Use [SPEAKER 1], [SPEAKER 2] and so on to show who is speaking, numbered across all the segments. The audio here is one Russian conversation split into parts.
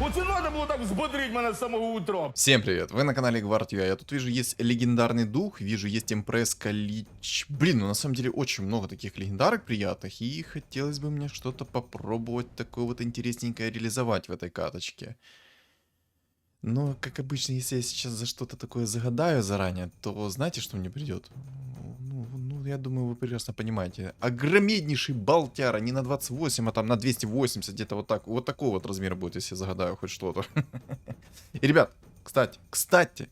[SPEAKER 1] Оце надо було так взбодрить мене з самого утра.
[SPEAKER 2] Всем привет, вы на канале Гвардия. Я тут вижу, есть легендарный дух, вижу, есть импресска Лич. Блин, ну на самом деле очень много таких легендарок приятных, и хотелось бы мне что-то попробовать такое вот интересненькое реализовать в этой каточке. Но, как обычно, если я сейчас за что-то такое загадаю заранее, то знаете, что мне придет? Ну, я думаю, вы прекрасно понимаете. Огромнейший болтяра, не на 28, а там на 280, где-то вот так. Вот такого вот размера будет, если я загадаю хоть что-то. И, ребят, кстати,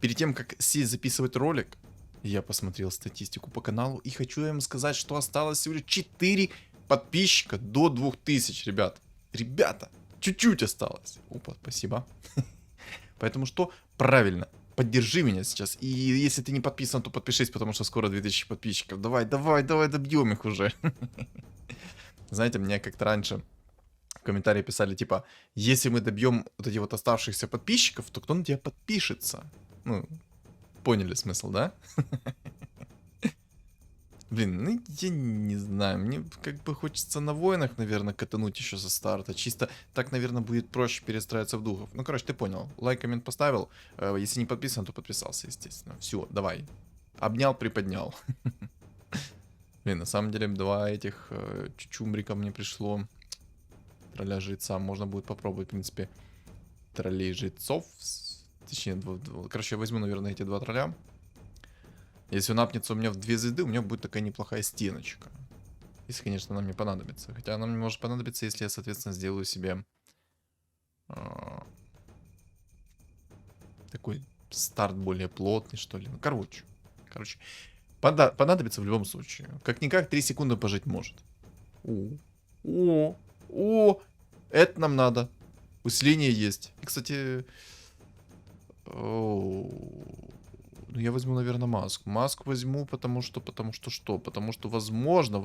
[SPEAKER 2] перед тем, как сесть записывать ролик, я посмотрел статистику по каналу и хочу вам сказать, что осталось всего лишь 4 подписчика до 2000, ребят. Ребята, чуть-чуть осталось. Опа, спасибо. Поэтому что? Правильно. Поддержи меня сейчас. И если ты не подписан, то подпишись, потому что скоро 2000 подписчиков. Давай, добьем их уже. Знаете, мне как-то раньше в комментарии писали, типа, если мы добьем вот эти вот оставшихся подписчиков, то кто на тебя подпишется? Ну, поняли смысл, да? Блин, ну я не знаю, мне как бы хочется на воинах, наверное, катануть еще со старта. Чисто так, наверное, будет проще перестраиваться в духов. Ну, короче, ты понял. Лайк, коммент поставил. Если не подписан, то подписался, естественно. Все, давай. Обнял, приподнял. Блин, на самом деле, два этих чучумбрика мне пришло. Тролля жреца. Можно будет попробовать, в принципе, троллей жрецов. Точнее, короче, я возьму, наверное, эти два тролля. Если он апнется у меня в 2 звезды, у меня будет такая неплохая стеночка. Если, конечно, она мне понадобится. Хотя она мне может понадобиться, если я, соответственно, сделаю себе такой старт более плотный, что ли. Ну, короче, понадобится в любом случае. Как-никак 3 секунды пожить может. О, это нам надо. Усиление есть. И, кстати... Ну, я возьму, наверное, маску. Маску возьму, потому что что? Потому что возможно,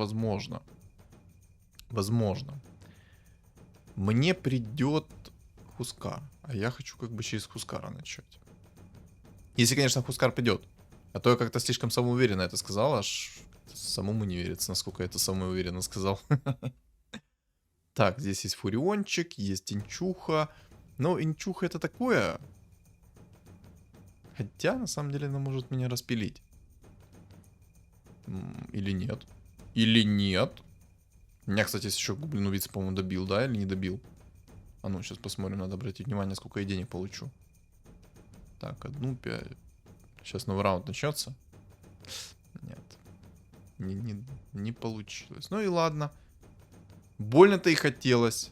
[SPEAKER 2] мне придет Хускар. А я хочу как бы через Хускара начать. Если, конечно, Хускар придет. А то я как-то слишком самоуверенно это сказал, аж самому не верится, насколько я это самоуверенно сказал. Так, здесь есть Фуриончик, есть Инчуха. Но Инчуха это такое... Хотя, на самом деле, она может меня распилить. Или нет. Или нет. Меня, кстати, еще гоблин убийца, по-моему, добил, да? Или не добил? А ну, сейчас посмотрим. Надо обратить внимание, сколько я денег получу. Так, 1-5. Сейчас новый раунд начнется. Нет. Не получилось. Ну и ладно. Больно-то и хотелось.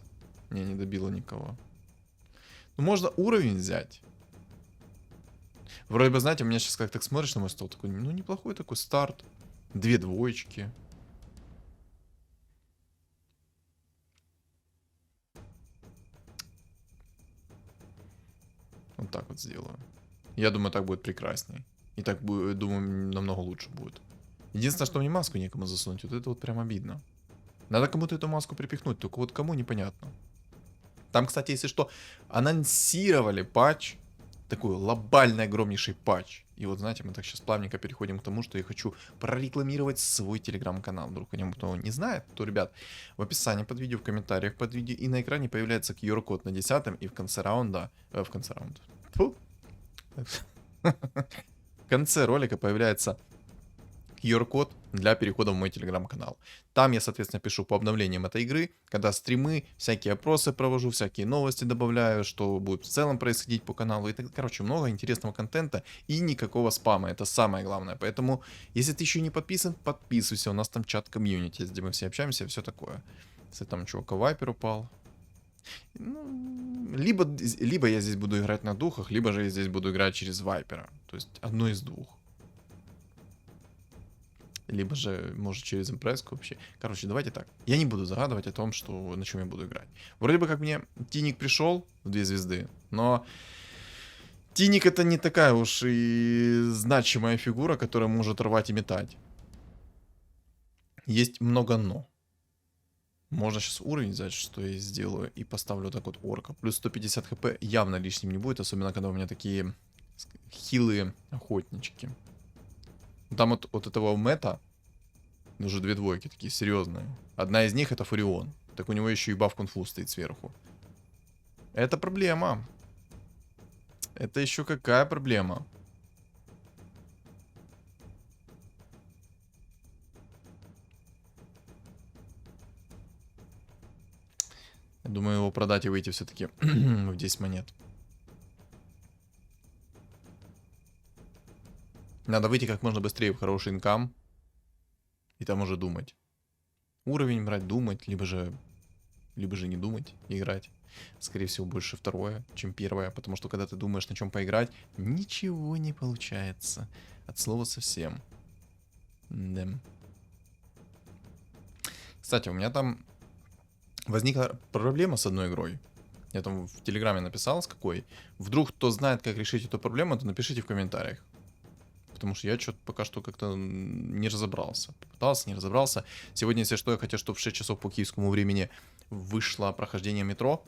[SPEAKER 2] Не добило никого. Ну, можно уровень взять. Вроде бы, знаете, у меня сейчас как так смотришь на мой стол, такой, ну, неплохой такой старт. 2 двоечки. Вот так вот сделаю. Я думаю, так будет прекрасней. И так, думаю, намного лучше будет. Единственное, что мне маску некому засунуть, вот это вот прям обидно. Надо кому-то эту маску припихнуть, только вот кому непонятно. Там, кстати, если что, анонсировали патч. Такой глобальный, огромнейший патч. И вот, знаете, мы так сейчас плавненько переходим к тому, что я хочу прорекламировать свой телеграм-канал. Вдруг кто не знает, то, ребят, в описании под видео, в комментариях под видео и на экране появляется QR-код на 10-м, и в конце раунда... в конце ролика появляется QR-код для перехода в мой телеграм-канал. Там я, соответственно, пишу по обновлениям этой игры, когда стримы, всякие опросы провожу, всякие новости добавляю, что будет в целом происходить по каналу. И так, короче, много интересного контента и никакого спама. Это самое главное. Поэтому, если ты еще не подписан, подписывайся. У нас там чат комьюнити, где мы все общаемся и все такое. Если там чувака Вайпер упал. Ну, либо я здесь буду играть на духах, либо же я здесь буду играть через Вайпера. То есть одно из двух. Либо же, может, через импресску вообще. Короче, давайте так. Я не буду загадывать о том, что на чем я буду играть. Вроде бы как мне Тиник пришел в 2 звезды, но Тиник это не такая уж и значимая фигура, которая может рвать и метать. Есть много но. Можно сейчас уровень взять, что я сделаю, и поставлю так вот орка. Плюс 150 хп явно лишним не будет, особенно когда у меня такие хилые охотнички. Там от этого мета уже 2 двойки такие серьезные. Одна из них это Фурион. Так у него еще и баф кунг-фу стоит сверху. Это проблема. Это еще какая проблема? Я думаю, его продать и выйти все-таки в 10 монет. Надо выйти как можно быстрее в хороший инкам. И там уже думать. Уровень брать, думать, либо же не думать, играть. Скорее всего, больше второе, чем первое. Потому что когда ты думаешь, на чем поиграть, ничего не получается. От слова совсем. Да. Кстати, у меня там возникла проблема с одной игрой. Я там в Телеграме написал, с какой. Вдруг кто знает, как решить эту проблему, то напишите в комментариях. Потому что я что-то пока что как-то не разобрался. Попытался, не разобрался. Сегодня, если что, я хотел, чтобы в 6 часов по киевскому времени вышло прохождение метро.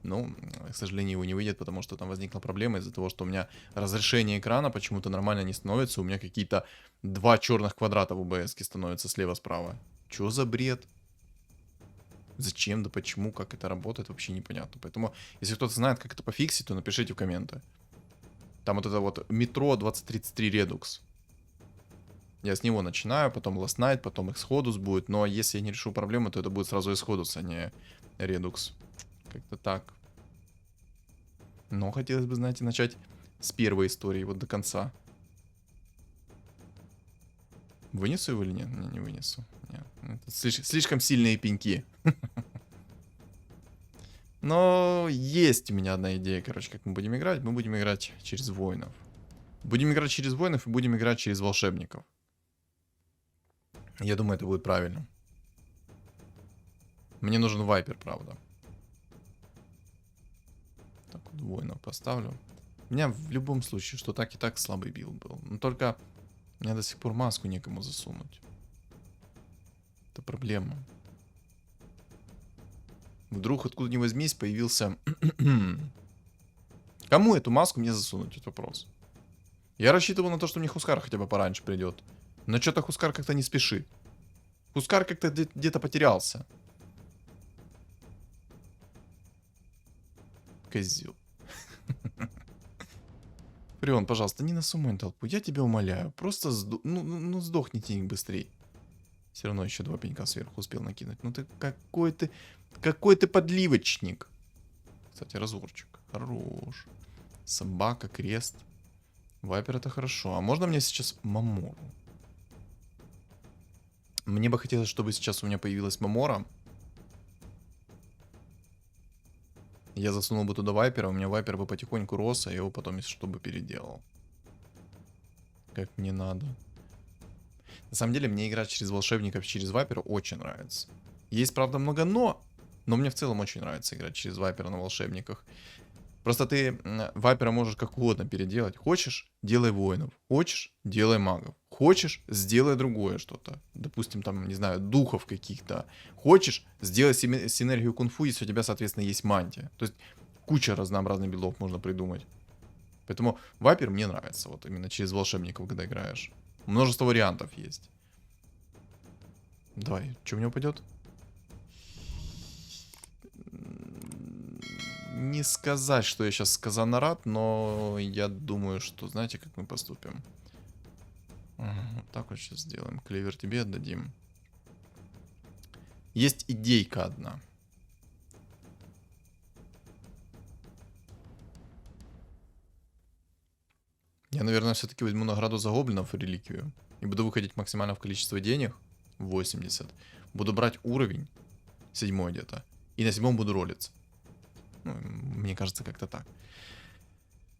[SPEAKER 2] Ну, к сожалению, его не выйдет, потому что там возникла проблема из-за того, что у меня разрешение экрана почему-то нормально не становится. У меня какие-то 2 черных квадрата в OBS становятся слева-справа. Чё за бред? Зачем, да почему, как это работает, вообще непонятно. Поэтому, если кто-то знает, как это пофиксить, то напишите в комменты. Там вот это вот метро 2033 Redux. Я с него начинаю, потом Last Night, потом Exodus будет. Но если я не решу проблему, то это будет сразу Exodus, а не Redux. Как-то так. Но хотелось бы, знаете, начать с первой истории, вот до конца. Вынесу его или нет? Не вынесу. Нет. Это слишком сильные пеньки. Но есть у меня одна идея, короче, как мы будем играть. Мы будем играть через воинов. Будем играть через воинов и будем играть через волшебников. Я думаю, это будет правильно. Мне нужен вайпер, правда. Так вот, воинов поставлю. У меня в любом случае, что так и так слабый билд был. Но только мне до сих пор маску некому засунуть. Это проблема. Вдруг откуда ни возьмись появился... Кому эту маску мне засунуть? Это вопрос. Я рассчитывал на то, что мне Хускар хотя бы пораньше придет. Но что-то Хускар как-то не спешит. Хускар как-то где-то потерялся. Козел. Фреон, пожалуйста, не насумай толпу. Я тебя умоляю. Просто сдохните их быстрей. Все равно еще 2 пенька сверху успел накинуть. Ну ты какой ты подливочник. Кстати, разворчик. Хорош. Собака, крест. Вайпер это хорошо. А можно мне сейчас Мамору? Мне бы хотелось, чтобы сейчас у меня появилась Мамора. Я засунул бы туда вайпера, у меня вайпер бы потихоньку рос, а я его потом, если что, бы переделал. Как мне надо. На самом деле, мне играть через волшебников, через вайпера очень нравится. Есть, правда, много но мне в целом очень нравится играть через вайпера на волшебниках. Просто ты вайпера можешь как угодно переделать. Хочешь, делай воинов. Хочешь, делай магов. Хочешь, сделай другое что-то. Допустим, там, не знаю, духов каких-то. Хочешь, сделай синергию кунг-фу, если у тебя, соответственно, есть мантия. То есть куча разнообразных билдов можно придумать. Поэтому вайпер мне нравится. Вот именно через волшебников, когда играешь. Множество вариантов есть. Давай, что у него пойдет? Не сказать, что я сейчас сказанарад, но я думаю, что знаете, как мы поступим. Вот так вот сейчас сделаем. Клевер тебе отдадим. Есть идейка одна. Я, наверное, все-таки возьму награду за гоблинов и реликвию. И буду выходить максимально в количество денег. 80. Буду брать уровень. 7 где-то. И на 7 буду ролиться. Ну, мне кажется, как-то так.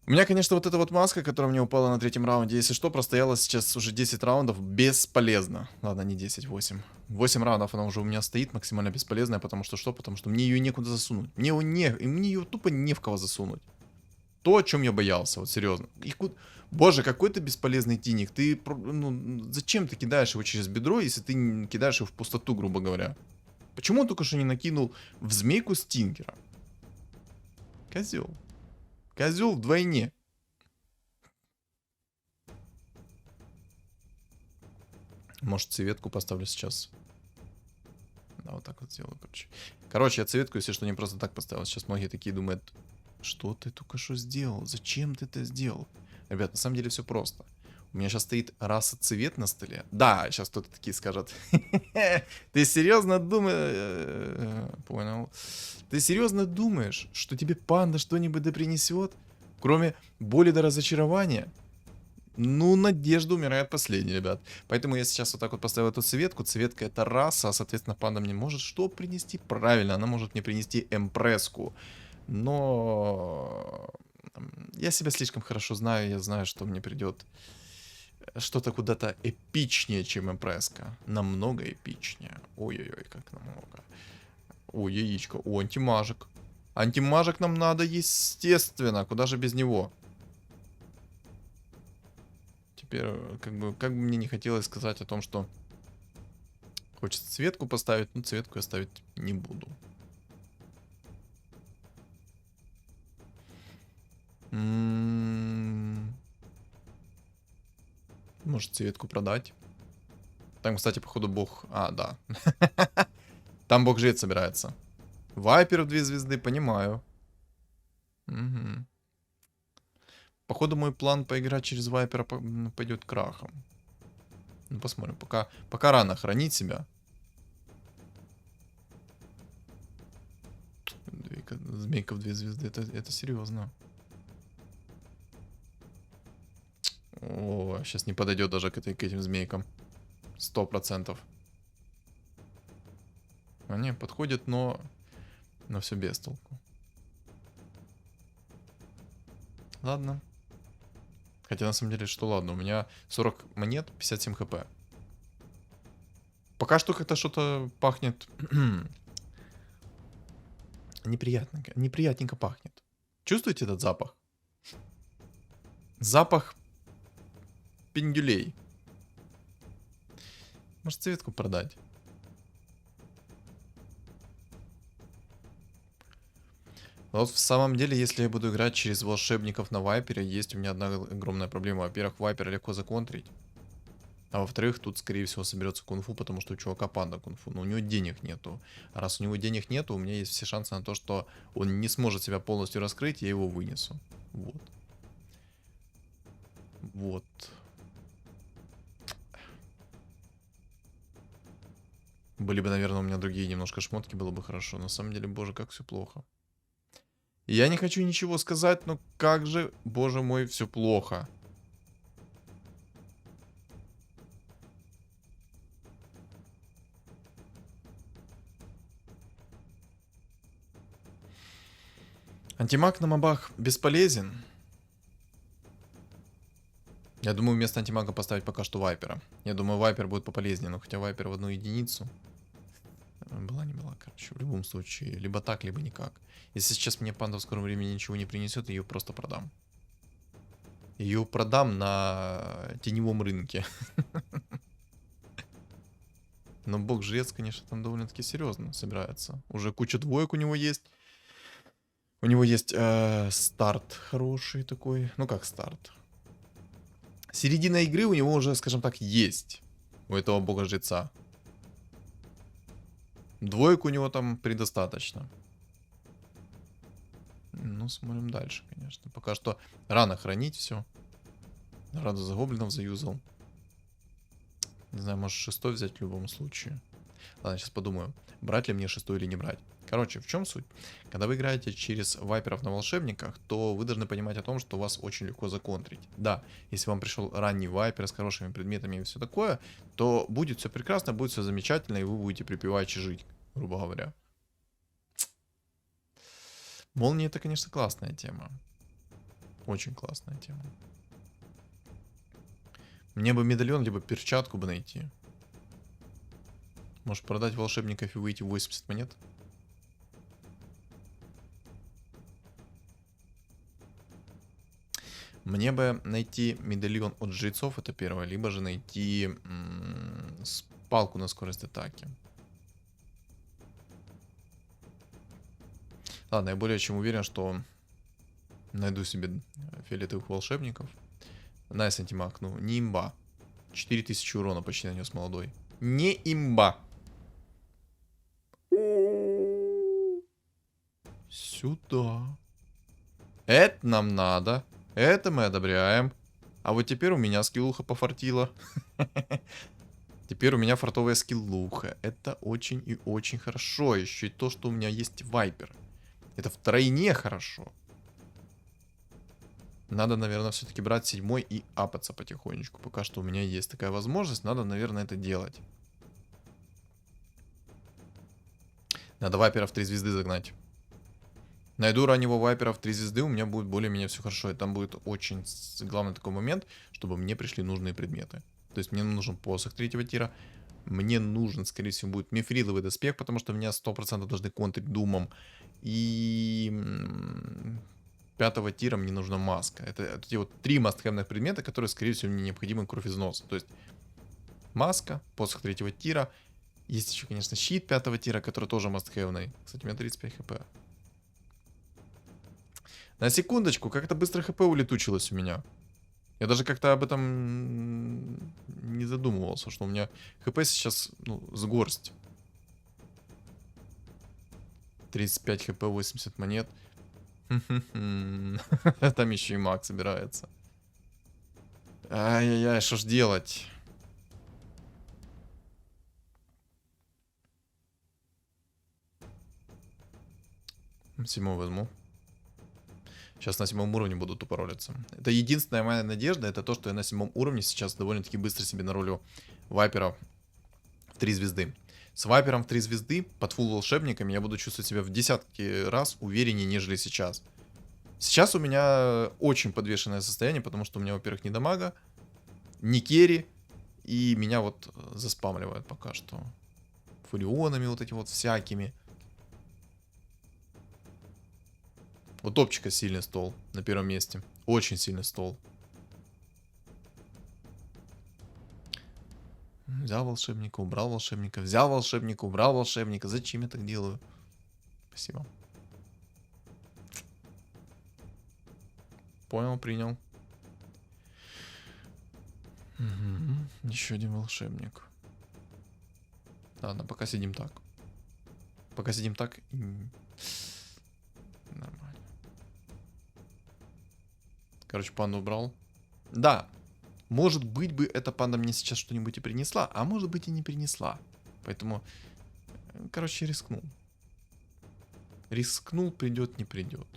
[SPEAKER 2] У меня, конечно, вот эта вот маска, которая мне упала на 3-м раунде, если что, простояла сейчас уже 10 раундов бесполезно. Ладно, не 10, 8. 8 раундов она уже у меня стоит максимально бесполезная, потому что что? Потому что мне ее некуда засунуть. Мне ее тупо не в кого засунуть. То, о чем я боялся, вот серьезно. Боже, какой ты бесполезный тиник. Ты, ну, зачем ты кидаешь его через бедро, если ты кидаешь его в пустоту, грубо говоря? Почему он только что не накинул в змейку стингера? Козел. Козел вдвойне. Может, цветку поставлю сейчас. Да, вот так вот сделаю, короче. Короче, я цветку, если что, не просто так поставил. Сейчас многие такие думают, что ты только что сделал? Зачем ты это сделал? Ребят, на самом деле все просто. У меня сейчас стоит раса цвет на столе. Да, сейчас кто-то такие скажет. Ты серьезно думаешь... Понял. Ты серьезно думаешь, что тебе панда что-нибудь да принесет? Кроме боли до разочарования? Ну, надежда умирает последней, ребят. Поэтому я сейчас вот так вот поставил эту цветку. Цветка это раса, а, соответственно, панда мне может что принести? Правильно, она может мне принести эмпреску. Но... Я себя слишком хорошо знаю, я знаю, что мне придет что-то куда-то эпичнее, чем эмпреска. Намного эпичнее. Ой-ой-ой, как намного. Ой, яичко. О, антимажик. Антимажик нам надо, естественно. Куда же без него? Теперь, как бы мне не хотелось сказать о том, что хочется цветку поставить, но цветку я ставить не буду. Может, цветку продать? Там, кстати, походу бог... А, да. Там бог жрец собирается. Вайпер в 2 звезды, понимаю. Угу. Походу мой план поиграть через вайпера пойдет крахом. Ну, посмотрим. Пока рано хранить себя. Змейка в 2 звезды. Это серьезно. О, сейчас не подойдет даже к этим змейкам. 100%. Они подходят, но все без толку. Ладно. Хотя на самом деле, что ладно, у меня 40 монет, 57 хп. Пока что как-то что-то пахнет неприятненько пахнет. Чувствуете этот запах? Запах пиндюлей. Может, цветку продать? Вот в самом деле, если я буду играть через волшебников на вайпере, есть у меня одна огромная проблема. Во-первых, вайпера легко законтрить. А во-вторых, тут, скорее всего, соберется кунг-фу, потому что у чувака панда кунг-фу. Но у него денег нету. А раз у него денег нету, у меня есть все шансы на то, что он не сможет себя полностью раскрыть, я его вынесу. Вот. Вот. Были бы, наверное, у меня другие немножко шмотки, было бы хорошо. На самом деле, боже, как все плохо. Я не хочу ничего сказать, но как же, боже мой, все плохо. Антимаг на мобах бесполезен. Я думаю, вместо антимага поставить пока что вайпера. Я думаю, вайпер будет пополезнее, но хотя вайпер в одну единицу. Была не была, короче, в любом случае. Либо так, либо никак. Если сейчас мне панда в скором времени ничего не принесет, ее просто продам. Ее продам на теневом рынке. Но бог-жрец, конечно, там довольно-таки серьезно собирается. Уже куча двоек у него есть. У него есть старт хороший такой. Ну как старт? Середина игры у него уже, скажем так, есть. У этого бога-жреца. Двоек у него там предостаточно. Ну, смотрим дальше, конечно. Пока что рано хранить все. Раду за гоблинов заюзал. Не знаю, может 6-й взять в любом случае. Ладно, сейчас подумаю, брать ли мне 6-й или не брать. Короче, в чем суть? Когда вы играете через вайперов на волшебниках, то вы должны понимать о том, что вас очень легко законтрить. Да, если вам пришел ранний вайпер с хорошими предметами и все такое, то будет все прекрасно, будет все замечательно, и вы будете припеваючи жить, грубо говоря. Молния — это, конечно, классная тема. Очень классная тема. Мне бы медальон, либо перчатку бы найти. Может, продать волшебников и выйти в 80 монет? Мне бы найти медальон от жрецов, это первое, либо же найти палку на скорость атаки. Ладно, я более чем уверен, что найду себе фиолетовых волшебников. Найс антимаг, ну, не имба. 4000 урона почти нанес молодой. Не имба. сюда. Это нам надо. Это мы одобряем. А вот теперь у меня скиллуха пофартила. Теперь у меня фартовая скиллуха. Это очень и очень хорошо. Еще и то, что у меня есть вайпер. Это втройне хорошо. Надо, наверное, все-таки брать 7 и апаться потихонечку. Пока что у меня есть такая возможность. Надо, наверное, это делать. Надо вайперов 3 звезды загнать. Найду раннего вайпера в 3 звезды, у меня будет более-менее все хорошо. И там будет очень главный такой момент, чтобы мне пришли нужные предметы. То есть мне нужен посох 3-го тира. Мне нужен, скорее всего, будет мифриловый доспех, потому что меня 100% должны контрить думом. И 5-го тира мне нужна маска. Это те вот 3 мастхэмных предмета, которые, скорее всего, мне необходимы кровь из носа. То есть маска, посох 3-го тира. Есть еще, конечно, щит 5-го тира, который тоже мастхэмный. Кстати, у меня 35 хп. На секундочку, как-то быстро хп улетучилось у меня. Я даже как-то об этом не задумывался, что у меня хп сейчас, ну, с горсть. 35 хп, 80 монет. Там еще и маг собирается. Ай-яй-яй, что ж делать? Седьмой возьму. Сейчас на 7 уровне буду тупо ролиться. Это единственная моя надежда, это то, что я на 7 уровне сейчас довольно-таки быстро себе наролю вайпера в 3 звезды. С вайпером в 3 звезды под фулл волшебниками я буду чувствовать себя в десятки раз увереннее, нежели сейчас. Сейчас у меня очень подвешенное состояние, потому что у меня, во-первых, не дамага, не керри, и меня вот заспамливают пока что. Фурионами вот этими вот всякими. У топчика сильный стол на первом месте. Очень сильный стол. Взял волшебника, убрал волшебника. Взял волшебника, убрал волшебника. Зачем я так делаю? Спасибо. Понял, принял. Угу. Еще один волшебник. Ладно, пока сидим так. Пока сидим так. Нормально. Короче, панду убрал. Да. Может быть бы эта панда мне сейчас что-нибудь и принесла, а может быть и не принесла. Поэтому, короче, рискнул. Рискнул, придет, не придет.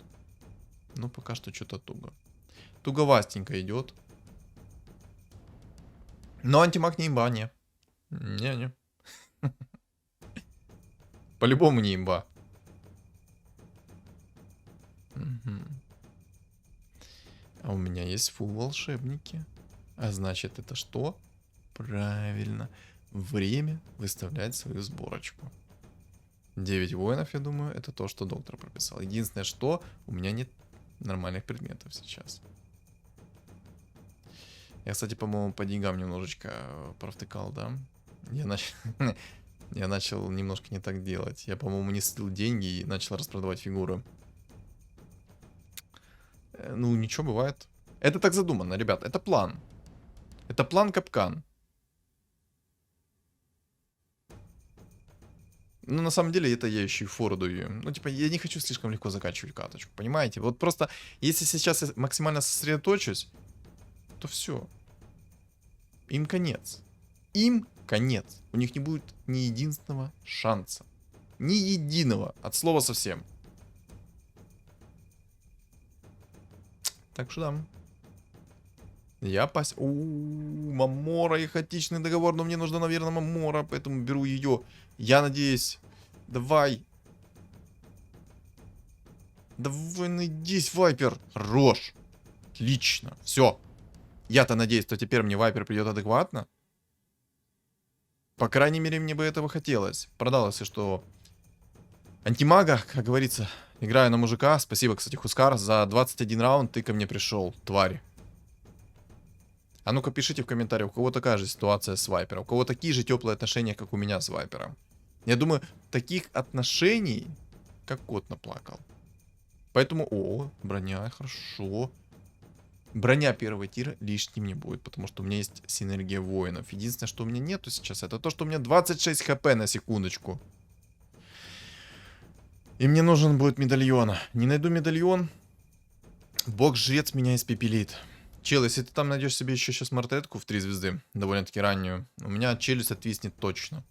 [SPEAKER 2] Но пока что что-то туго. Туговастенько идет. Но антимаг не имба, не. Не-не. По-любому не имба. А у меня есть фулл волшебники. А значит, это что? Правильно. Время выставлять свою сборочку. 9 воинов, я думаю, это то, что доктор прописал. Единственное, что у меня нет нормальных предметов сейчас. Я, кстати, по-моему, по деньгам немножечко провтыкал, да? Я начал немножко не так делать. Я, по-моему, не слил деньги и начал распродавать фигуры. Ну, ничего, бывает. Это так задумано, ребят. Это план. Это план капкан. Ну, на самом деле, это я еще и фору даю. Ну, типа, я не хочу слишком легко закачивать каточку, понимаете? Вот просто, если сейчас я максимально сосредоточусь, то все. Им конец. Им конец. У них не будет ни единственного шанса. Ни единого. От слова совсем. Так что да. Я пас... Мамора и хаотичный договор, но мне нужна, наверное, Мамора, поэтому беру ее. Я надеюсь. Давай. Давай, найдись, Вайпер. Хорош. Отлично. Все. Я-то надеюсь, что теперь мне Вайпер придет адекватно. По крайней мере, мне бы этого хотелось. Продалось, и что... Антимага, как говорится, играю на мужика. Спасибо, кстати, Хускар. За 21 раунд ты ко мне пришел, тварь. А ну-ка пишите в комментариях, у кого такая же ситуация с Вайпером. У кого такие же теплые отношения, как у меня с Вайпером. Я думаю, таких отношений, как кот наплакал. Поэтому, о, броня, хорошо. Броня первого тира лишним не будет, потому что у меня есть синергия воинов. Единственное, что у меня нету сейчас, это то, что у меня 26 хп на секундочку. И мне нужен будет медальон. Не найду медальон, бог-жрец меня испепелит. Чел, если ты там найдешь себе еще сейчас мартетку в 3 звезды, довольно-таки раннюю, у меня челюсть отвиснет точно.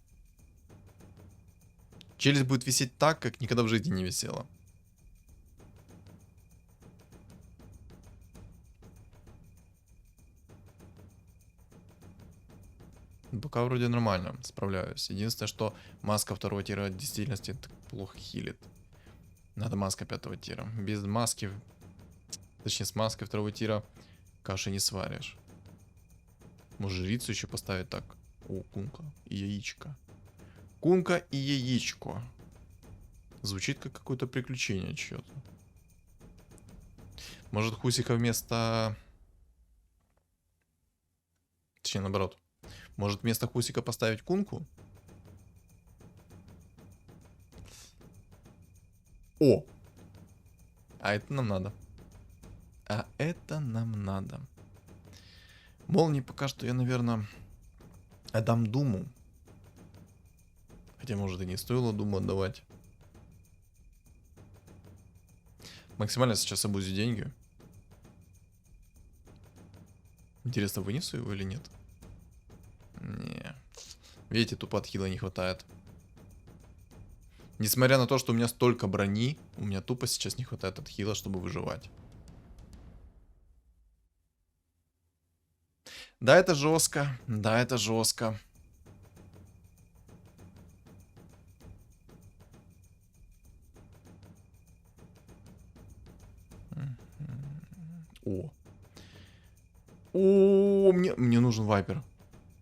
[SPEAKER 2] Челюсть будет висеть так, как никогда в жизни не висела. Пока вроде нормально справляюсь. Единственное, что маска 2-го тира в действительности так плохо хилит. Надо маска 5-го тира. Без маски, точнее с маской 2-го тира каши не сваришь. Может жрицу еще поставить так. О, кунка и яичко. Кунка и яичко. Звучит как какое-то приключение чье-то. Может Хусика вместо... Точнее наоборот. Может вместо Хусика поставить кунку? О! А это нам надо. А это нам надо. Молнии пока что я, наверное, отдам Думу. Хотя, может, и не стоило Думу отдавать. Максимально сейчас обузю деньги. Интересно, вынесу его или нет? Не. Видите, тупо отхила не хватает. Несмотря на то, что у меня столько брони, у меня тупо сейчас не хватает отхила, чтобы выживать. Да, это жестко. Да, это жестко. О. О, мне нужен вайпер.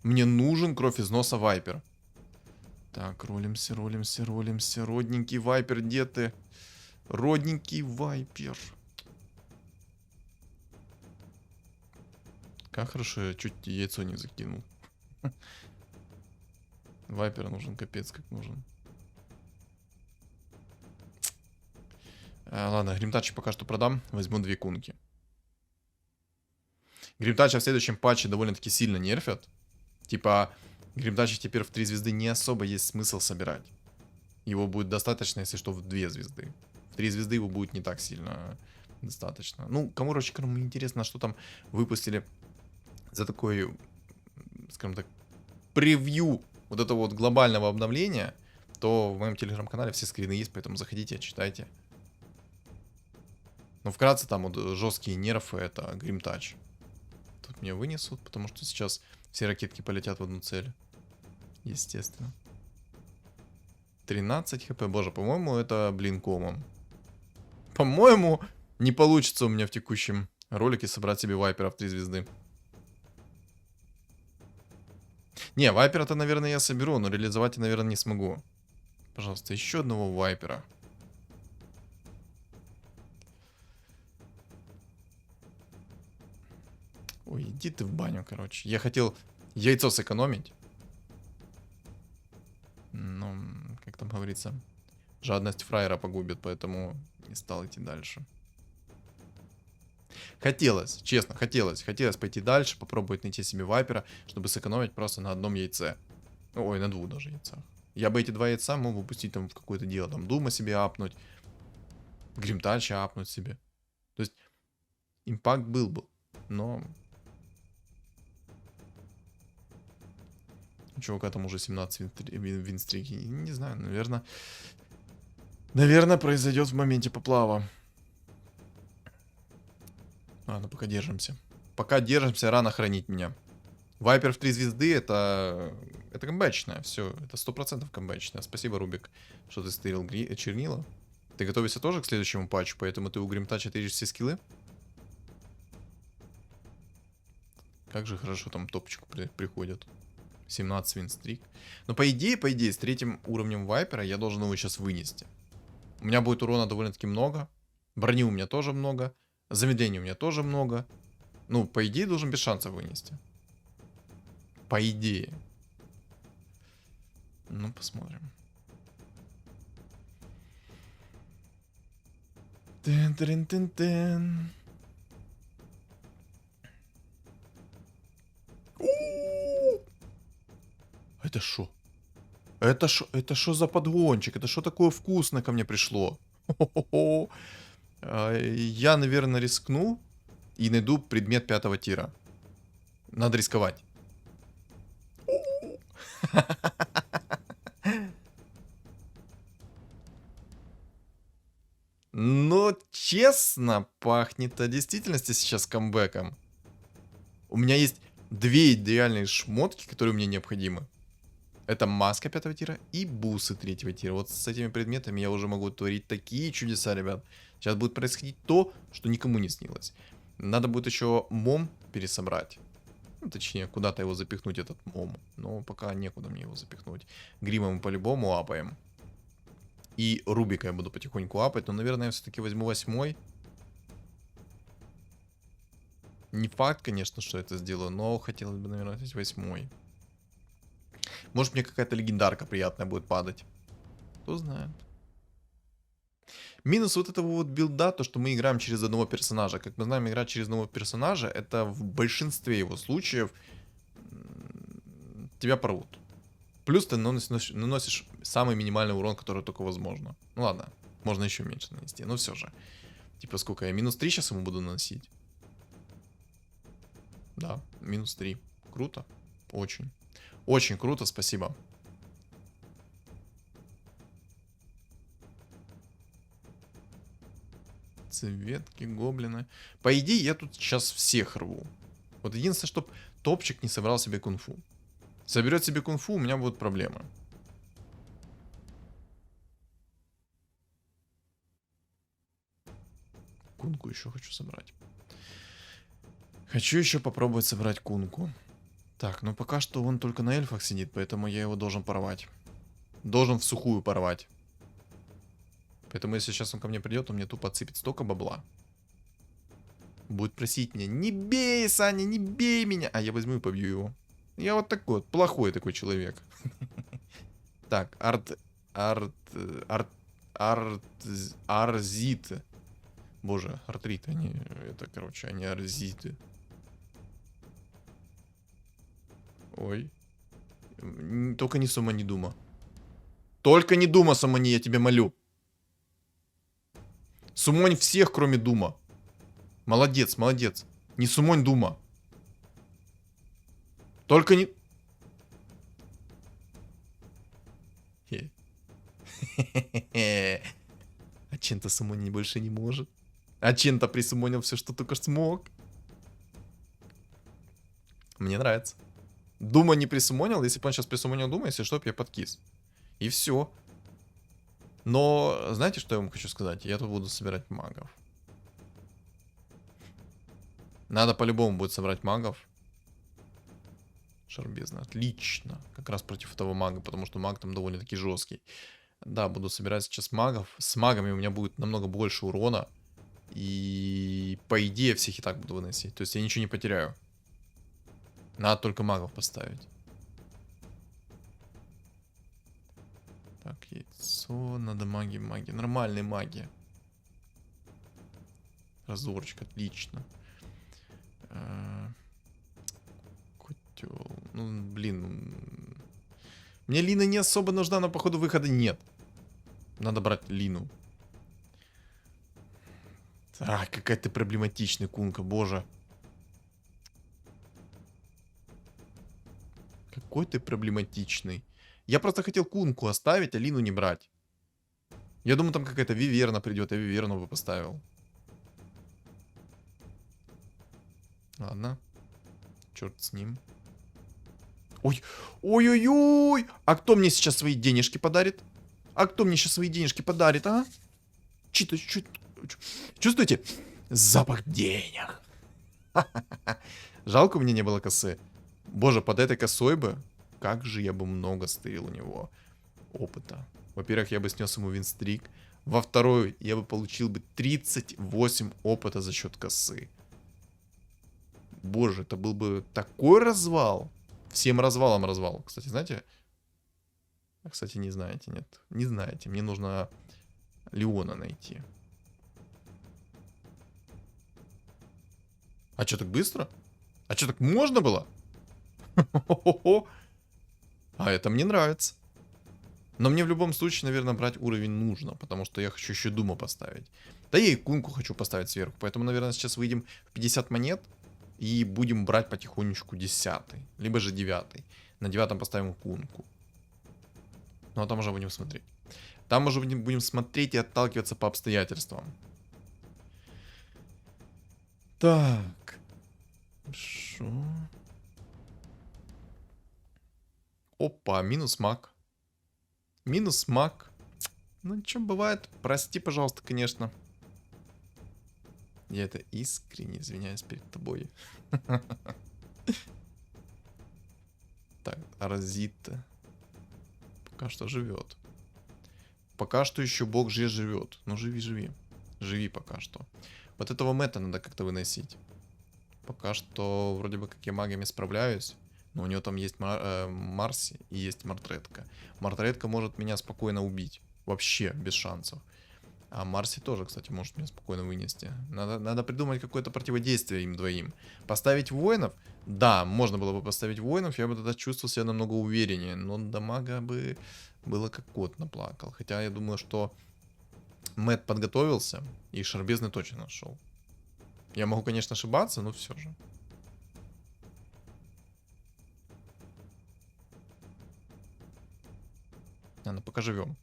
[SPEAKER 2] Мне нужен кровь из носа вайпер. Так, ролимся, ролимся, ролимся. Родненький вайпер, где ты? Родненький вайпер. Как хорошо, я чуть яйцо не закинул. Вайпер нужен, капец как нужен. Ладно, гримтачи пока что продам. Возьму 2 кунки. Гримтача в следующем патче довольно-таки сильно нерфят. Типа, гримтачи теперь в 3 звезды не особо есть смысл собирать. Его будет достаточно, если что, в 2 звезды. В 3 звезды его будет не так сильно достаточно. Ну, кому, короче, кому интересно, что там выпустили за такой, скажем так, превью вот этого вот глобального обновления, то в моем телеграм-канале все скрины есть, поэтому заходите, читайте. Ну, вкратце, там вот жесткие нерфы, это гримтач. Тут меня вынесут, потому что сейчас все ракетки полетят в одну цель. Естественно. 13 хп. Боже, по-моему, это блин комом. По-моему, не получится у меня в текущем ролике собрать себе вайпера в 3 звезды. Не, вайпера-то, наверное, я соберу, но реализовать я, наверное, не смогу. Пожалуйста, еще одного вайпера. Ой, иди ты в баню, короче. Я хотел яйцо сэкономить. Но, как там говорится, жадность фраера погубит, поэтому не стал идти дальше. Хотелось, честно, хотелось пойти дальше, попробовать найти себе вайпера, чтобы сэкономить просто на одном яйце. Ой, на 2 даже яйцах. Я бы эти 2 яйца мог выпустить там в какое-то дело, там Дума себе апнуть, Гримтача апнуть себе. То есть, импакт был бы, но... У чувака там уже 17 винстрики. Не знаю, наверное... Наверное, произойдет в моменте поплава. Ладно, пока держимся. Пока держимся, рано хранить меня. Вайпер в 3 звезды это камбэчное. Все, это 100% камбэчное. Спасибо, Рубик, что ты стырил чернила. Ты готовишься тоже к следующему патчу, поэтому ты у Гримтача тыришь все скиллы? Как же хорошо там топчику приходят. 17 винстрик. Но по идее, с 3-м уровнем вайпера я должен его сейчас вынести. У меня будет урона довольно-таки много. Брони у меня тоже много. Замедления у меня тоже много. Ну, по идее, должен без шансов вынести. По идее. Ну, посмотрим. Тын-тын-тын-тын. Это шо? Это шо за подгончик? Это что такое вкусное ко мне пришло? Хо-хо-хо. Я, наверное, рискну и найду предмет 5-го тира. Надо рисковать. Но честно, пахнет о действительности сейчас камбэком. У меня есть две идеальные шмотки, которые мне необходимы. Это маска 5-го тира и бусы 3-го тира. Вот с этими предметами я уже могу творить такие чудеса, ребят. Сейчас будет происходить то, что никому не снилось. Надо будет еще мом пересобрать. Ну, точнее, куда-то его запихнуть, этот мом. Но пока некуда мне его запихнуть. Грима мы по-любому апаем. И Рубика я буду потихоньку апать. Но, наверное, я все-таки возьму 8-й. Не факт, конечно, что это сделаю. Но хотелось бы, наверное, взять 8-й. Может, мне какая-то легендарка приятная будет падать. Кто знает. Минус вот этого вот билда, то, что мы играем через одного персонажа. Как мы знаем, играть через одного персонажа, это в большинстве его случаев тебя порвут. Плюс ты наносишь самый минимальный урон, который только возможно. Ну ладно, можно еще меньше нанести, но все же. Типа сколько я? Минус 3 сейчас ему буду наносить? Да, минус 3. Круто. Очень. Очень круто, спасибо. Цветки, гоблины. По идее, я тут сейчас всех рву. Вот единственное, чтобы топчик не собрал себе кунг-фу. Соберет себе кунг-фу, у меня будут проблемы. Кунку еще хочу собрать. Хочу еще попробовать собрать кунку. Так, ну пока что он только на эльфах сидит, поэтому я его должен порвать. Должен в сухую порвать. Поэтому если сейчас он ко мне придет, он мне тупо отсыпет столько бабла. Будет просить меня: не бей, Саня, не бей меня. А я возьму и побью его. Я вот такой вот, плохой такой человек. Так, арзит. Боже, артрит, они, это, короче, они арзиты. Ой. Только не Сумани Дума. Только не Дума, Сумани, я тебя молю. Сумонь всех, кроме Дума. Молодец, молодец. Не Сумонь Дума. Только не... А Чента сумонить больше не может. А Чента присумонил все, что только смог. Мне нравится. Дума не присумонил. Если бы он сейчас присумонил Дума, если что, я подкис. И все. Но знаете, что я вам хочу сказать? Я тут буду собирать магов. Надо по-любому будет собрать магов. Шарбезно. Отлично. Как раз против этого мага, потому что маг там довольно-таки жесткий. Да, буду собирать сейчас магов. С магами у меня будет намного больше урона. И по идее всех и так буду выносить. То есть я ничего не потеряю. Надо только магов поставить. Так, яйцо. Надо маги. Нормальные маги. Разорчик, отлично. Котел. Ну, блин. Мне Лина не особо нужна, но походу выхода нет. Надо брать Лину. А, какая ты проблематичная, Кунка, боже. Какой ты проблематичный. Я просто хотел Кунку оставить, а Лину не брать. Я думаю, там какая-то Виверна придет, я Виверну бы поставил. Ладно. Черт с ним. Ой, ой-ой-ой. А кто мне сейчас свои денежки подарит? А кто мне сейчас свои денежки подарит, а? Чувствуете? Запах денег. Жалко, у меня не было косы. Боже, под этой косой бы, как же я бы много стырил у него опыта. Во-первых, я бы снес ему винстрик. Во второй, я бы получил бы 38 опыта за счет косы. Боже, это был бы такой развал. Всем развалом развал. Кстати, знаете? Кстати, не знаете, нет. Не знаете. Мне нужно Леона найти. А что, так быстро? А что, так можно было? А это мне нравится. Но мне в любом случае, наверное, брать уровень нужно, потому что я хочу еще Дума поставить. Да я и Кунку хочу поставить сверху, поэтому, наверное, сейчас выйдем в 50 монет и будем брать потихонечку 10-й, либо же 9-й. На 9-м поставим Кунку. Ну а там уже будем смотреть. Там уже будем смотреть и отталкиваться по обстоятельствам. Так. Хорошо. Опа, минус маг. Минус маг. Ну, что бывает. Прости, пожалуйста, конечно. Я это искренне извиняюсь перед тобой. Так, Аразита. Пока что живет. Пока что еще бог же живет. Ну, живи, живи. Живи пока что. Вот этого Мэтта надо как-то выносить. Пока что вроде бы как я магами справляюсь. Но у него там есть Марси и есть Мартретка. Мартретка может меня спокойно убить. Вообще, без шансов. А Марси тоже, кстати, может меня спокойно вынести. Надо придумать какое-то противодействие им двоим. Поставить воинов? Да, можно было бы поставить воинов. Я бы тогда чувствовал себя намного увереннее. Но дамага бы было как кот наплакал. Хотя я думаю, что Мэтт подготовился. И Шарбезный точно нашел. Я могу, конечно, ошибаться, но все же. Ладно, пока живем.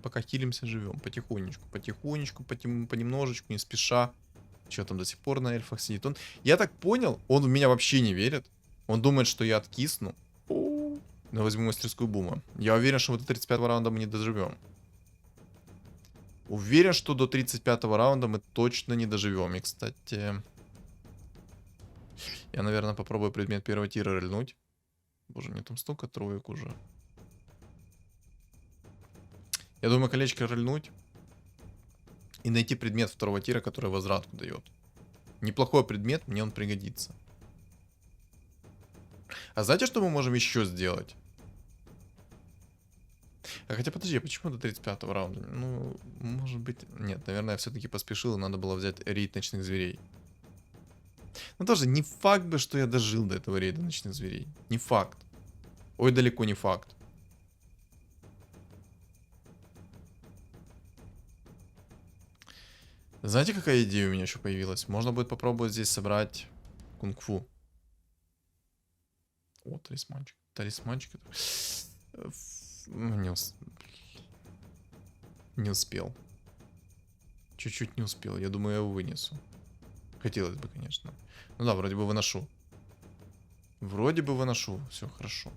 [SPEAKER 2] Пока хилимся, живем. Потихонечку, потихонечку, понемножечку, не спеша. Что там до сих пор на эльфах сидит? Я так понял, он в меня вообще не верит. Он думает, что я откисну. Но возьму мастерскую бума. Я уверен, что вот до 35-го раунда мы не доживем. Уверен, что до 35-го раунда мы точно не доживем. И, кстати... Я, наверное, попробую предмет первого тира рыльнуть. Боже, мне там столько троек уже. Я думаю, колечко рыльнуть. И найти предмет второго тира, который возвратку дает. Неплохой предмет, мне он пригодится. А знаете, что мы можем еще сделать? А хотя подожди, почему до 35-го раунда? Ну, может быть... Нет, наверное, я все-таки поспешил, и надо было взять рейд ночных зверей. Но тоже не факт бы, что я дожил до этого рейда ночных зверей. Не факт. Ой, далеко не факт. Знаете, какая идея у меня еще появилась? Можно будет попробовать здесь собрать кунг-фу. О, талисманчик. Талисманчик. Не успел. Чуть-чуть не успел. Я думаю, я его вынесу. Хотелось бы, конечно. Ну да, вроде бы выношу. Вроде бы выношу. Все хорошо.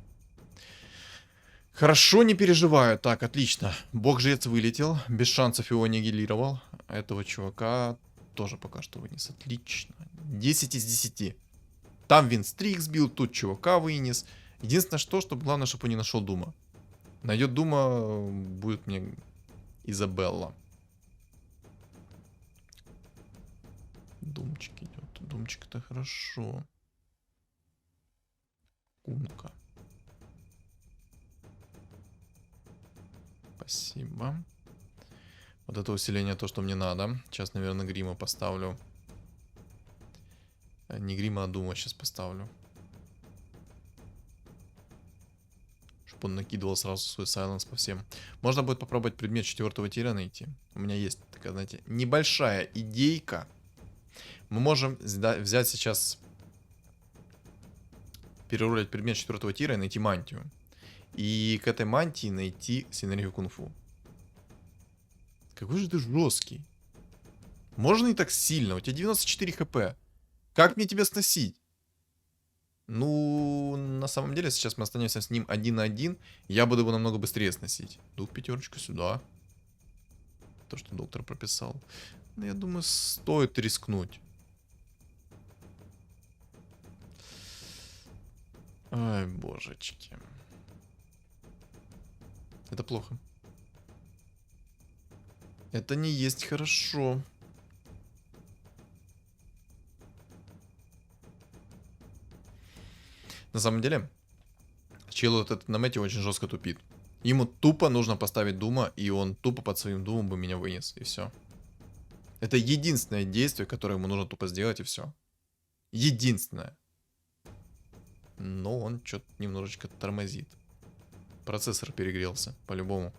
[SPEAKER 2] Хорошо, не переживаю. Так, отлично. Бог-жрец вылетел. Без шансов его аннигилировал. Этого чувака тоже пока что вынес. Отлично. 10 из 10. Там Винстрик сбил, тут чувака вынес. Единственное, что главное, чтобы он не нашел Дума. Найдет Дума, будет мне Изабелла. Думчик идет. Думчик это хорошо. Кунка. Спасибо. Вот это усиление то, что мне надо. Сейчас, наверное, грима поставлю. Не грима, а Дума сейчас поставлю. Чтобы он накидывал сразу свой сайленс по всем. Можно будет попробовать предмет 4-го тира найти. У меня есть такая, знаете, небольшая идейка. Мы можем взять сейчас, переролить предмет 4-го тира и найти мантию. И к этой мантии найти синергию кунг-фу. Какой же ты жесткий. Можно и так сильно? У тебя 94 хп. Как мне тебя сносить? Ну, на самом деле, сейчас мы останемся с ним 1 на 1. Я буду его намного быстрее сносить. Дух пятерочку сюда. То, что доктор прописал. Но я думаю, стоит рискнуть. Ай, божечки. Это плохо. Это не есть хорошо. На самом деле, чел вот этот на мете очень жестко тупит. Ему тупо нужно поставить Дума, и он тупо под своим Думом бы меня вынес, и все. Это единственное действие, которое ему нужно тупо сделать, и все. Единственное. Но он что-то немножечко тормозит. Процессор перегрелся, по-любому.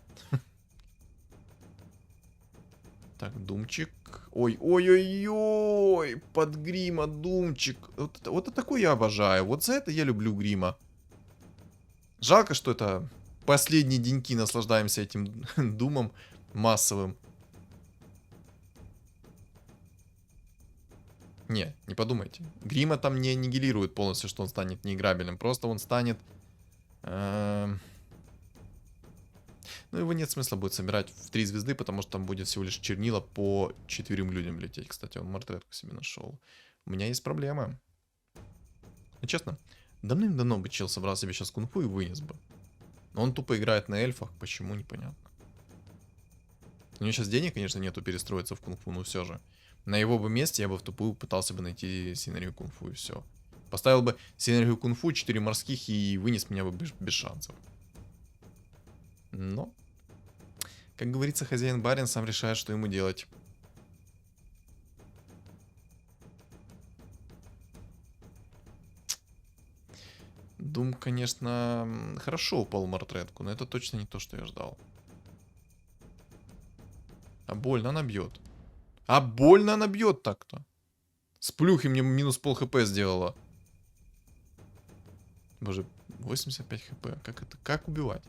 [SPEAKER 2] Так, Думчик. Ой-ой-ой-ой! Под грима, Думчик. Вот это такой я обожаю. Вот за это я люблю грима. Жалко, что это последние деньки наслаждаемся этим думом массовым. Не подумайте. Грима там не аннигилирует полностью, что он станет неиграбельным. Просто он станет... Ну, его нет смысла будет собирать в 3 звезды, потому что там будет всего лишь чернила по 4 людям лететь. Кстати, он мартретку себе нашел. У меня есть проблема. Ну, честно, давным-давно бы чел собрал себе сейчас кунг-фу и вынес бы. Но он тупо играет на эльфах. Почему, непонятно. У него сейчас денег, конечно, нету перестроиться в кунг-фу, но все же. На его бы месте я бы в тупую пытался бы найти синергию кунг-фу и все. Поставил бы синергию кунг-фу, 4 морских и вынес меня бы без шансов. Но, как говорится, хозяин-барин сам решает, что ему делать. Дум, конечно, хорошо упал в мартретку, но это точно не то, что я ждал. А больно она бьет. А больно она бьет так-то. С плюхи мне минус пол хп сделала. Боже, 85 хп. Как это? Как убивать?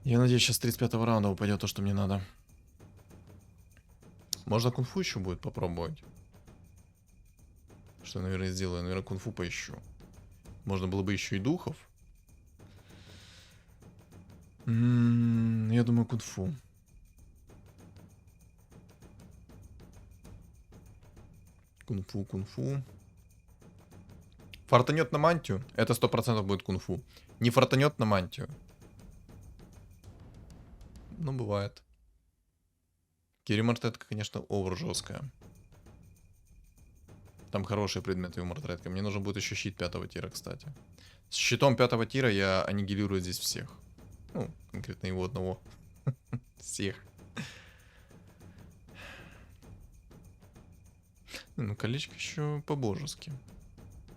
[SPEAKER 2] Я надеюсь, сейчас с 35-го раунда упадет то, что мне надо. Можно кунг-фу еще будет попробовать. Что я, наверное, сделаю. Наверное, кунг-фу поищу. Можно было бы еще и духов. Я думаю, кунг-фу. Кунг-фу, кунг-фу. Фартанет на мантию. Это 100% будет кунг-фу. Не фартанет на мантию. Ну, бывает. Кири мартретка, конечно, овер жесткая. Там хорошие предметы у мартретка. Мне нужен будет еще щит 5-го тира, кстати. С щитом 5-го тира я аннигилирую здесь всех. Ну, конкретно его одного. Всех. Ну, колечко еще по-божески.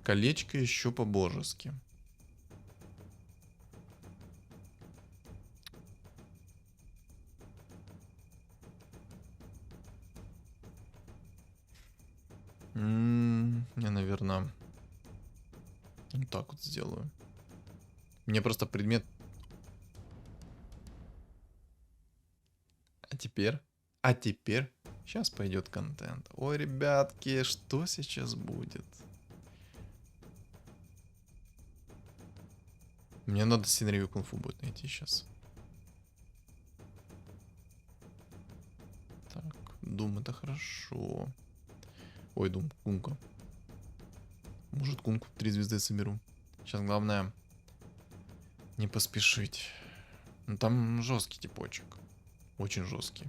[SPEAKER 2] Колечко еще по-божески. Я, наверное, вот так вот сделаю. Мне просто предмет... А теперь? Сейчас пойдет контент. Ой, ребятки, что сейчас будет? Мне надо синергию кунг-фу будет найти сейчас. Так, Дум это хорошо. Ой, Дум, кунка. Может, кунку 3 звезды соберу. Сейчас главное не поспешить. Ну, там жесткий типочек. Очень жесткий.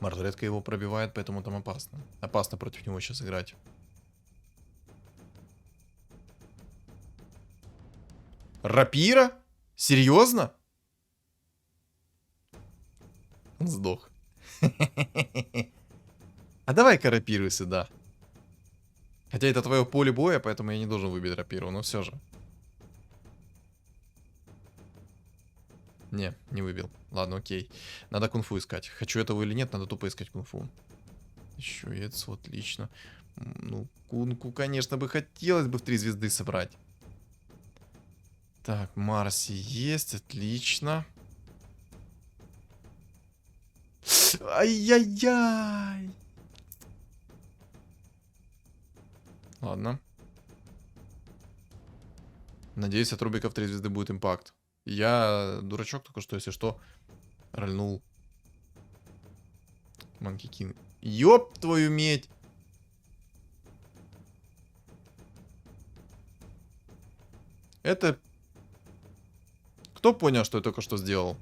[SPEAKER 2] Мартретка его пробивает, поэтому там опасно. Опасно против него сейчас играть. Рапира? Серьезно? Он сдох. А давай-ка рапиру сюда. Хотя это твое поле боя, поэтому я не должен выбить рапиру, но все же. Не выбил. Ладно, окей. Надо кунг-фу искать. Хочу этого или нет, надо тупо искать кунг-фу. Еще яйцо, отлично. Ну, кунг-фу, конечно, бы хотелось бы в 3 звезды собрать. Так, Марси есть, отлично. Ай-яй-яй. Ладно. Надеюсь, от Рубика в 3 звезды будет импакт. Я дурачок только что, если что, рольнул. Манки Кинг. Ёб твою медь! Это... Кто понял, что я только что сделал?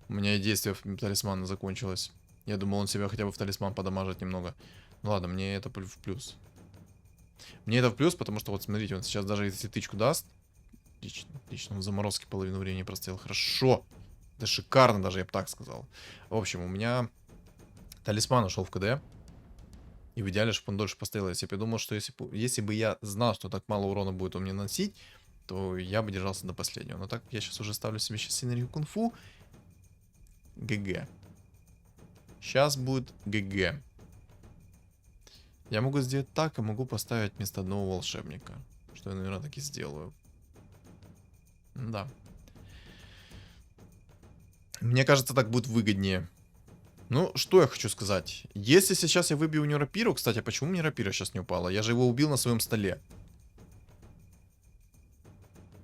[SPEAKER 2] У меня и действие талисмана закончилось. Я думал, он себя хотя бы в талисман подамажит немного. Ну ладно, мне это в плюс. Мне это в плюс, потому что вот смотрите, он сейчас даже если тычку даст. Отлично, отлично. Он в заморозке половину времени простоял. Хорошо. Это шикарно даже, я бы так сказал. В общем, у меня Талисман ушел в КД. И в идеале, чтобы он дольше постоял. Я подумал, что если бы я знал, что так мало урона будет он мне наносить, то я бы держался до последнего. Но так я сейчас уже ставлю себе сейчас синергию кунг-фу. ГГ. Сейчас будет ГГ. Я могу сделать так, и могу поставить вместо одного волшебника. Что я, наверное, так и сделаю. Да. Мне кажется, так будет выгоднее. Ну, что я хочу сказать. Если сейчас я выбью у него рапиру... Кстати, а почему мне рапира сейчас не упала? Я же его убил на своем столе.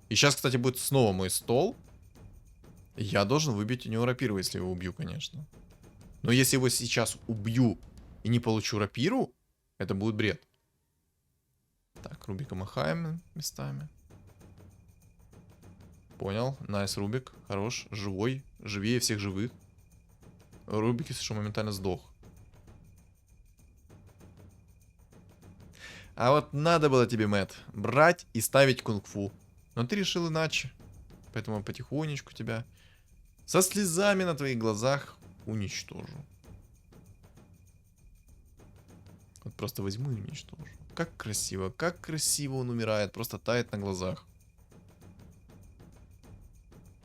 [SPEAKER 2] И сейчас, кстати, будет снова мой стол. Я должен выбить у него рапиру, если его убью, конечно. Но если его сейчас убью и не получу рапиру, это будет бред. Так, Рубика махаем местами. Понял. Найс, Рубик. Хорош. Живой. Живее всех живых. Рубик, если что, моментально сдох. А вот надо было тебе, Мэтт, брать и ставить кунг-фу. Но ты решил иначе. Поэтому я потихонечку тебя со слезами на твоих глазах уничтожу. Вот просто возьму и уничтожу. Как красиво он умирает, просто тает на глазах.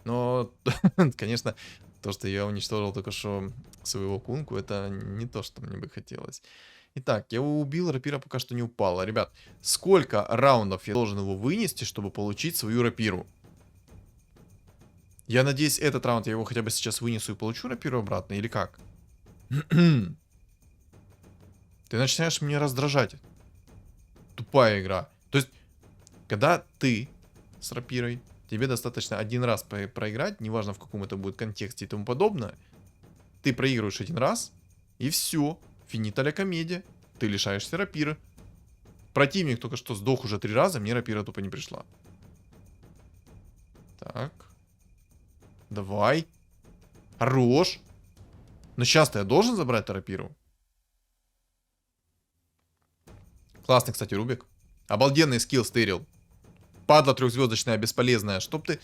[SPEAKER 2] Но, конечно, то, что я уничтожил только что своего кунку, это не то, что мне бы хотелось. Итак, я его убил, рапира пока что не упала. Ребят, сколько раундов я должен его вынести, чтобы получить свою рапиру? Я надеюсь, этот раунд я его хотя бы сейчас вынесу и получу рапиру обратно, или как? Ты начинаешь меня раздражать. Тупая игра. То есть, когда ты с рапирой, тебе достаточно один раз проиграть, неважно в каком это будет контексте и тому подобное, ты проигрываешь один раз, и все. Финита ля комедия. Ты лишаешься рапиры. Противник только что сдох уже 3 раза, мне рапира тупо не пришла. Так. Давай. Хорош. Но сейчас-то я должен забрать рапиру. Классный, кстати, Рубик. Обалденный скилл стырил. Падла трехзвездочная, бесполезная. Чтоб ты...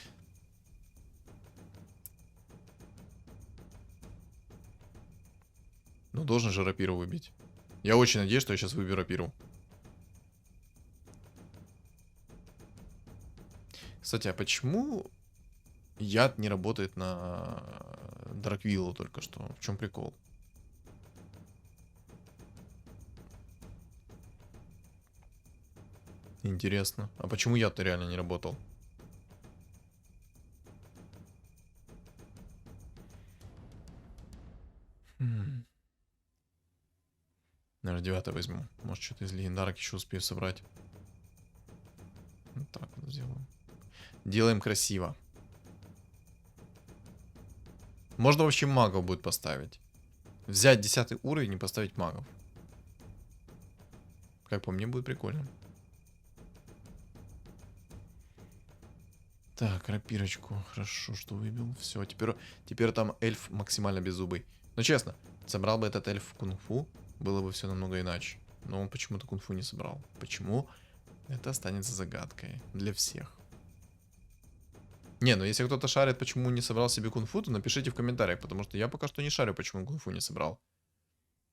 [SPEAKER 2] Ну, должен же рапиру выбить. Я очень надеюсь, что я сейчас выбью рапиру. Кстати, а почему яд не работает на Драквиллу только что? В чем прикол? Интересно. А почему яд-то реально не работал? Наверное, 9 возьму. Может, что-то из легендарок еще успею собрать. Вот так вот сделаем. Делаем красиво. Можно вообще магов будет поставить. Взять 10 уровень и поставить магов. Как по мне, будет прикольно. Так, рапирочку. Хорошо, что выбил. Все, теперь там эльф максимально беззубый. Но честно, собрал бы этот эльф в кунг-фу, было бы все намного иначе. Но он почему-то кунг-фу не собрал. Почему? Это останется загадкой для всех. Не, ну если кто-то шарит, почему не собрал себе кунг-фу, то напишите в комментариях, потому что я пока что не шарю, почему кунг-фу не собрал.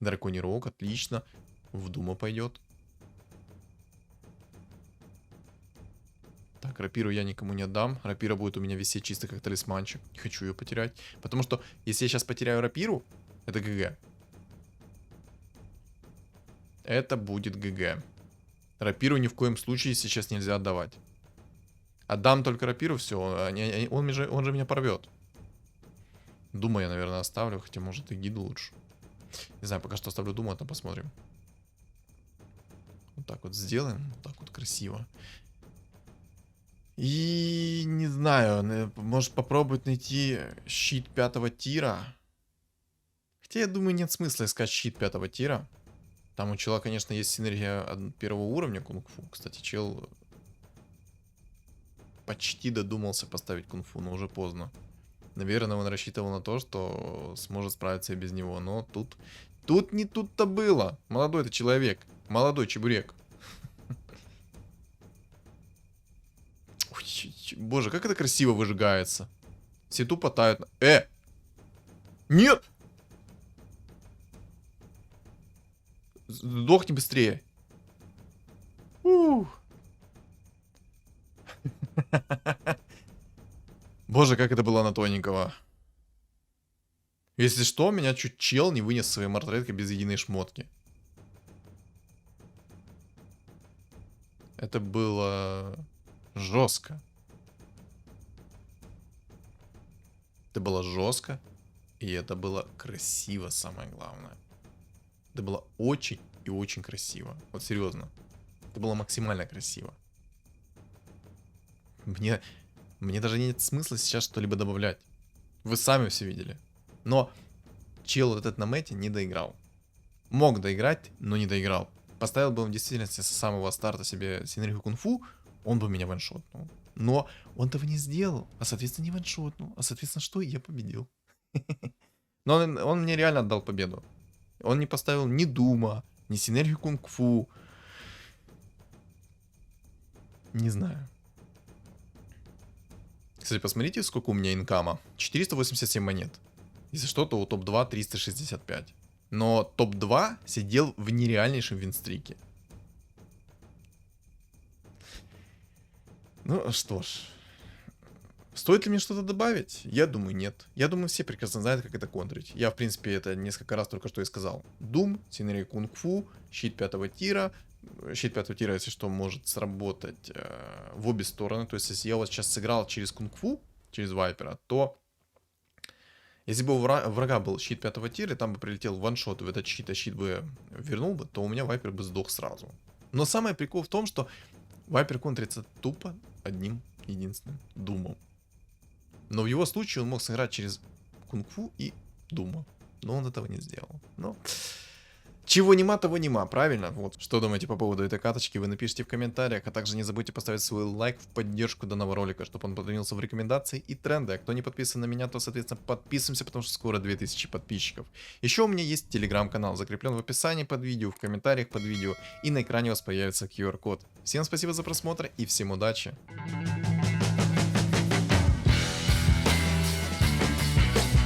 [SPEAKER 2] Драконий рог, отлично. В Дума пойдет. Так, рапиру я никому не отдам. Рапира будет у меня висеть чисто как талисманчик. Не хочу ее потерять. Потому что, если я сейчас потеряю рапиру, это ГГ. Это будет ГГ. Рапиру ни в коем случае сейчас нельзя отдавать. Отдам только рапиру, все. Он же меня порвет. Дума я, наверное, оставлю. Хотя, может, и гиду лучше. Не знаю, пока что оставлю Думу, а там посмотрим. Вот так вот сделаем. Вот так вот красиво. И не знаю, может попробовать найти щит 5-го тира. Хотя я думаю, нет смысла искать щит 5-го тира. Там у чела, конечно, есть синергия 1-го уровня кунг-фу. Кстати, чел почти додумался поставить кунг-фу, но уже поздно. Наверное, он рассчитывал на то, что сможет справиться и без него. Но тут не тут-то было. Молодой ты человек. Молодой чебурек. Боже, как это красиво выжигается. Все тупо тают. Нет! Сдохни быстрее. Ух. Боже, как это было на тоненького. Если что, меня чуть чел не вынес своей мартреткой без единой шмотки. Это было жестко. Это было жестко. И это было красиво, самое главное. Это было очень и очень красиво. Вот серьезно. Это было максимально красиво. Мне даже нет смысла сейчас что-либо добавлять. Вы сами все видели. Но чел вот этот на мэте не доиграл. Мог доиграть, но не доиграл. Поставил бы он в действительности со самого старта себе синергию кунг-фу, он бы меня ваншотнул. Но он этого не сделал, а соответственно не ваншотнул. А соответственно что? Я победил. Но он мне реально отдал победу. Он не поставил ни Дума, ни синергию кунг-фу. Не знаю. Кстати, посмотрите, сколько у меня инкама. 487 монет. Если что, то у топ-2 365. Но топ-2 сидел в нереальнейшем винстрике. Ну что ж. Стоит ли мне что-то добавить? Я думаю, нет. Я думаю, все прекрасно знают, как это контрить. Я, в принципе, это несколько раз только что и сказал. Doom, синергия кунг-фу, щит 5-го тира. Щит 5-го тира, если что, может сработать в обе стороны. То есть, если я вот сейчас сыграл через кунг-фу, через вайпера, то если бы у врага был щит 5-го тира, и там бы прилетел ваншот в этот щит, а щит бы вернул бы, то у меня вайпер бы сдох сразу. Но самый прикол в том, что вайпер контрится тупо одним единственным думом. Но в его случае он мог сыграть через кунг-фу и дума. Но он этого не сделал. Но чего нема, того нема, правильно? Вот. Что думаете по поводу этой каточки, вы напишите в комментариях. А также не забудьте поставить свой лайк в поддержку данного ролика, чтобы он продвинулся в рекомендации и тренды. А кто не подписан на меня, то, соответственно, подписываемся, потому что скоро 2000 подписчиков. Еще у меня есть телеграм-канал, закреплен в описании под видео, в комментариях под видео. И на экране у вас появится QR-код. Всем спасибо за просмотр и всем удачи!